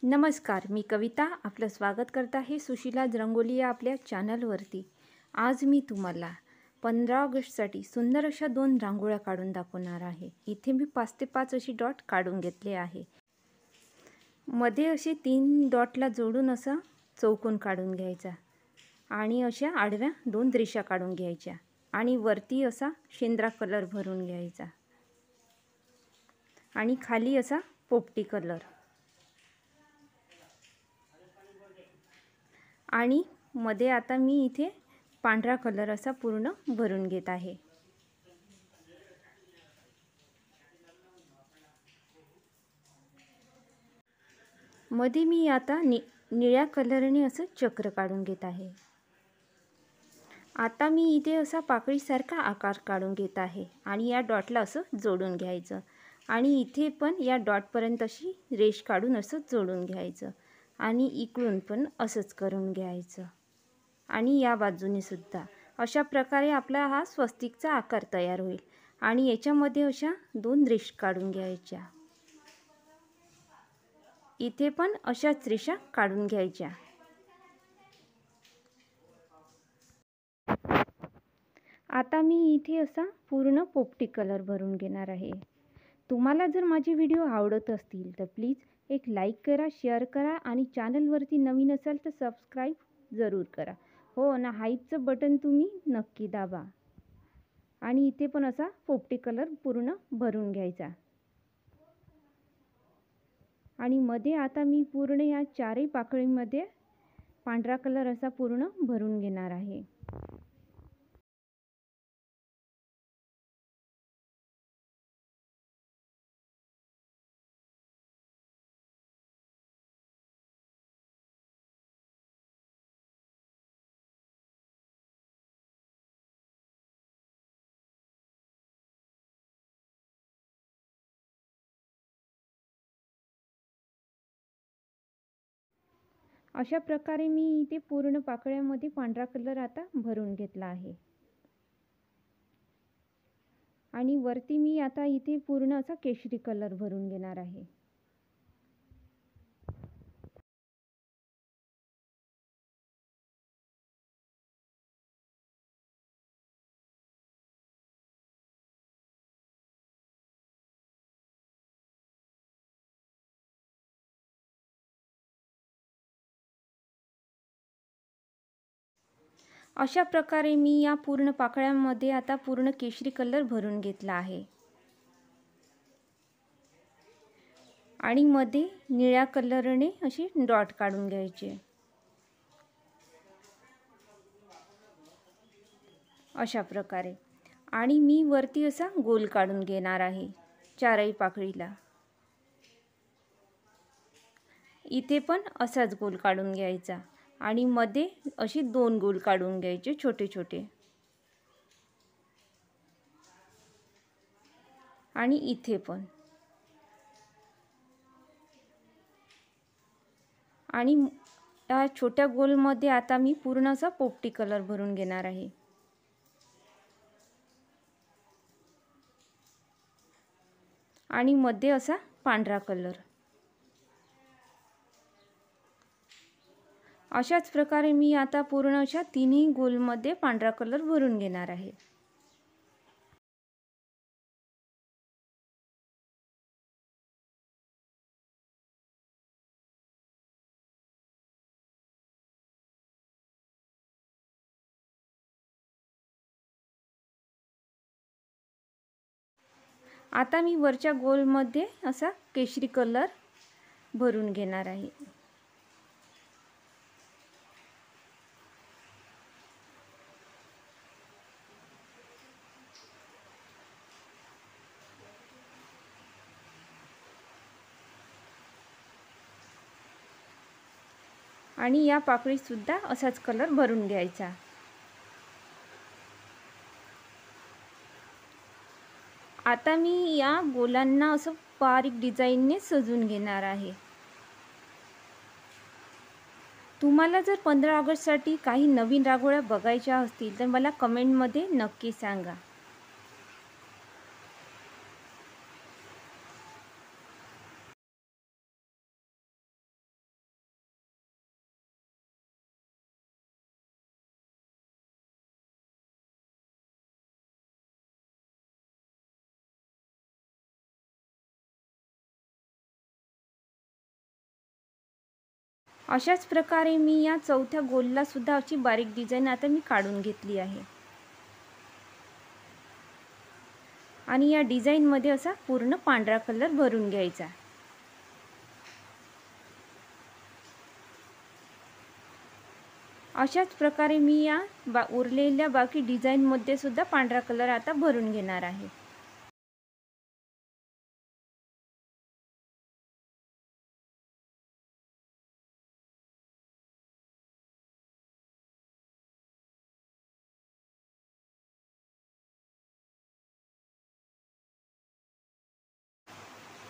नमस्कार, मी कविता आपलं स्वागत करत आहे सुशीलाज रंगोली या आपल्या चॅनलवरती। आज मी तुम्हाला 15 ऑगस्टसाठी सुंदर अशा 2 रांगोळ्या काढून दाखवणार आहे। इथे मी 5 ते 5 अशी डॉट काढून घेतले आहे। मध्ये असे 3 डॉटला जोडून असा चौकोन काढून घ्यायचा आणि अशा आडव्या 2 रेषा काढून घ्यायच्या आणि वरती असा शेंद्रा कलर भरून घ्यायचा आणि खाली असा पोपटी कलर आणि मध्ये आता मी इथे पांढरा कलर असा पूर्ण भरून घेत आहे। मध्ये मी आता निळ्या कलरने असं चक्र काढून घेत आहे। आता मी इथे असा पाकळीसारखा आकार काढून घेत आहे आणि या डॉटला असं जोडून घ्यायचं आणि इथे पण या डॉटपर्यंत अशी रेष काढून असं जोडून घ्यायचं आणि इकडून पण असंच करून घ्यायचं आणि या बाजूने सुद्धा अशा प्रकारे आपला हा स्वस्तिकचा आकार तयार होईल आणि याच्यामध्ये अशा 2 रेषा काढून घ्यायच्या। इथे पण अशाच रेषा काढून घ्यायच्या। आता मी इथे असा पूर्ण पोपटी कलर भरून घेणार आहे। तुम्हाला जर माझे व्हिडिओ आवडत असतील तर प्लीज एक लाईक करा, शेअर करा आणि चॅनलवरती नवीन असाल तर सबस्क्राईब जरूर करा। हो ना, हाईपचं बटन तुम्ही नक्की दाबा आणि इथे पण असा पोपटी कलर पूर्ण भरून घ्यायचा आणि मध्ये आता मी पूर्ण या 4ही पाकळीमध्ये पांढरा कलर असा पूर्ण भरून घेणार आहे। अशा प्रकारे मी इथे पूर्ण पाकळ्यामध्ये पांढरा कलर आता भरून घेतला आहे आणि वरती मी आता इथे पूर्ण असा केशरी कलर भरून घेणार आहे। अशा प्रकारे मी या पूर्ण पाकळ्यांमध्ये आता पूर्ण केशरी कलर भरून घेतला आहे आणि मध्ये निळ्या कलरने अशी डॉट काढून घ्यायचे अशा प्रकारे आणि मी वरती असा गोल काढून घेणार आहे 4ही पाकळीला। इथे पण असाच गोल काढून घ्यायचा आणि मध्ये अशी 2 गोल काढून घ्यायचे छोटे छोटे आणि इथे पण आणि या छोट्या गोलमध्ये आता मी पूर्ण असा पोपटी कलर भरून घेणार आहे आणि मध्ये असा पांढरा कलर। अशाच प्रकारे मी आता पूर्ण अशा 3ही गोलमध्ये पांढरा कलर भरून घेणार आहे। आता मी वरच्या गोलमध्ये असा केशरी कलर भरून घेणार आहे आणि या पाकळीत सुद्धा असाच कलर भरून घ्यायचा। आता मी या गोलांना असं बारीक डिझाईनने सजवून घेणार आहे। तुम्हाला जर 15 ऑगस्टसाठी काही नवीन रांगोळ्या बघायच्या असतील तर मला कमेंटमध्ये नक्की सांगा। अशाच प्रकारे मी या चौथ्या गोलला सुद्धा अशी बारीक डिझाईन आता मी काढून घेतली आहे आणि या डिझाईनमध्ये असा पूर्ण पांढरा कलर भरून घ्यायचा। अशाच प्रकारे मी या उरलेल्या बाकी डिझाईनमध्ये सुद्धा पांढरा कलर आता भरून घेणार आहे।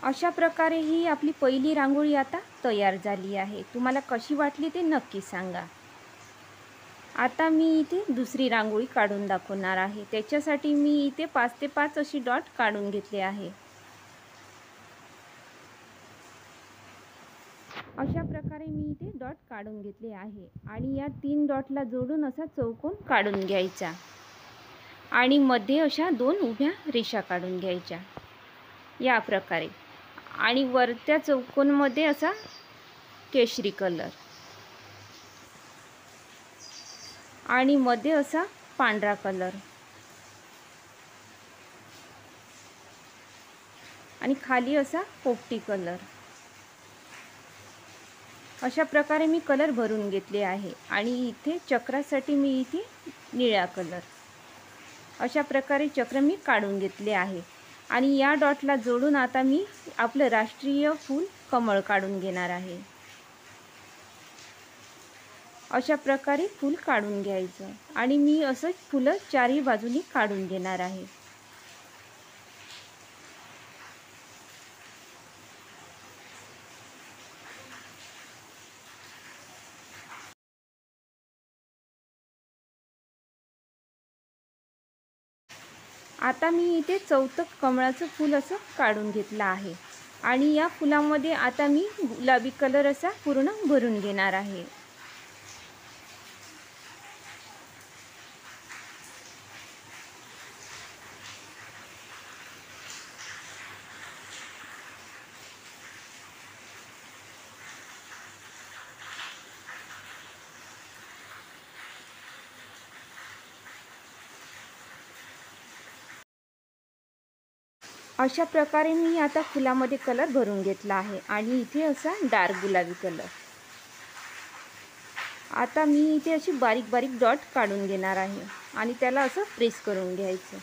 अशा प्रकारे ही आपली पहिली रांगोळी आता तयार झाली आहे। तुम्हाला कशी वाटली ते नक्की सांगा। आता मी इथे दुसरी रांगोळी काढून दाखवणार आहे। त्याच्यासाठी मी इथे 5 ते 5 अशी डॉट काढून घेतले आहे। अशा प्रकारे मी इथे डॉट काढून घेतले आहे आणि या 3 डॉटला जोडून असा चौकोन काढून घ्यायचा आणि मध्ये अशा 2 उभ्या रेषा काढून घ्यायच्या या प्रकारे आणि वरच्या चौकोनमध्ये असा केशरी कलर आणि मध्ये असा पांढरा कलर आणि खाली असा पोपटी कलर। अशा प्रकारे मी कलर भरून घेतले आहे आणि इथे चक्रासाठी मी इथे निळा कलर अशा प्रकारे चक्र मी काढून घेतले आहे आणि या डॉटला जोडून आता मी आपलं राष्ट्रीय फूल कमळ काढून घेणार आहे। अशा प्रकारे फूल काढून घ्यायचं आणि मी असंच फुलं चारही बाजूनी काढून घेणार आहे। आता मी इथे चौथं कमळाचं फूल असं काढून घेतलं आहे आणि या फुलामध्ये आता मी गुलाबी कलर असा पूर्ण भरून घेणार आहे। अशा प्रकारे मी आता फुलामध्ये कलर भरून घेतला आहे आणि इथे असा डार्क गुलाबी कलर। आता मी इथे अशी बारीक बारीक डॉट काढून घेणार आहे आणि त्याला असं प्रेस करून घ्यायचं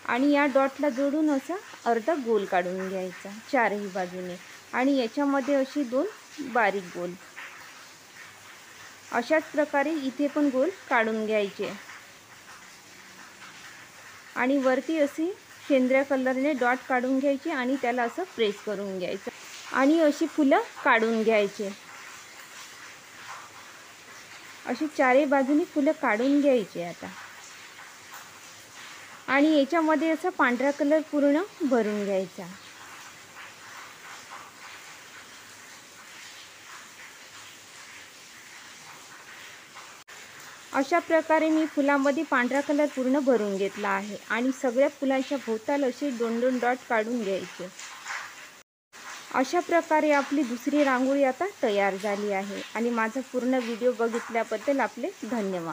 आणि या डॉटला जोडून असा अर्धा गोल काढून घ्यायचा चारही बाजूने आणि याच्यामध्ये अशी 2 बारीक गोल। अशाच प्रकारे इथे पण गोल काढून घ्यायचे आणि वरती अशी शेंद्र्या कलरने डॉट काढून घ्यायची आणि त्याला असं प्रेस करून घ्यायचं आणि अशी फुलं काढून घ्यायचे। अशी चारही बाजूनी फुलं काढून घ्यायची आता आणि याच्यामध्ये असा पांढरा कलर पूर्ण भरून घ्यायचा। अशा प्रकारे मी फुलामध्ये पांढरा कलर पूर्ण भरून घेतला आहे आणि सगळ्या फुलांच्या भोवताल असे 2-2 डॉट काढून घ्यायचे। अशा प्रकारे आपली दुसरी रांगोळी आता तयार झाली आहे आणि माझा पूर्ण व्हिडिओ बघितल्याबद्दल आपले धन्यवाद।